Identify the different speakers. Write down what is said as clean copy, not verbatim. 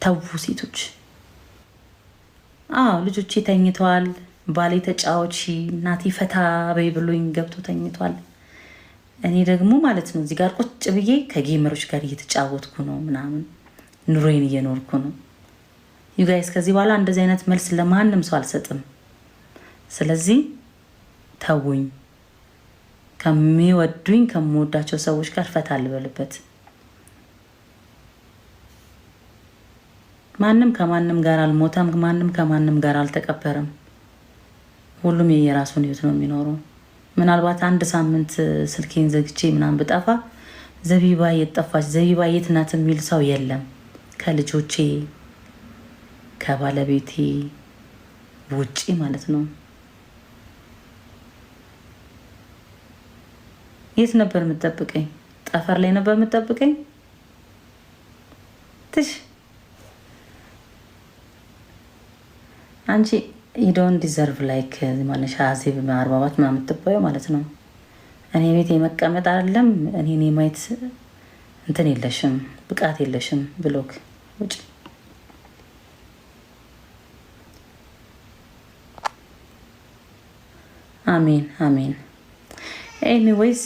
Speaker 1: ተው ሴቶች። ልጆቼ ተኝተዋል። ባሌ ተጫዋች እናቴ ፈታ በይ ብሎኝ ገብቶ ተኝቷል። እኔ ደግሞ ማለት ነው እዚህ ጋር ቁጭ ብዬ ከጌመሮች ጋር እየተጫወትኩ ነው ምናምን ኑሮዬን እየኖርኩ ነው። ዩጋይስ ከዚህ በኋላ እንደዚህ አይነት መልስ ለማንም ሰው አልሰጥም። ስለዚህ ተውኝ። ከሚወዱኝ ከምወዳቸው ሰዎች ጋር ፈታ ልበልበት። ማንም ከማንም ጋር አልሞተም። ማንም ከማንም ጋር አልተቀበረም። ሁሉም የየራሱን ህይወት ነው የሚኖረው። ምናልባት አንድ ሳምንት ስልኬን ዘግቼ ምናምን ብጠፋ ዘቢባ የት ጠፋች፣ ዘቢባ የት ናት የሚል ሰው የለም ከልጆቼ ከባለቤቴ ውጪ ማለት ነው። የት ነበር የምትጠብቀኝ? ጠፈር ላይ ነበር የምትጠብቀኝ? ትሽ አንቺ ዶንት ዲዘርቭ ላይክ ማነሻ ዜብ ማርባባት ምናምን የምትባየው ማለት ነው። እኔ ቤት የመቀመጥ አይደለም እኔን የማየት እንትን የለሽም፣ ብቃት የለሽም። ብሎክ ውጭ። አሜን አሜን። ኤኒዌይስ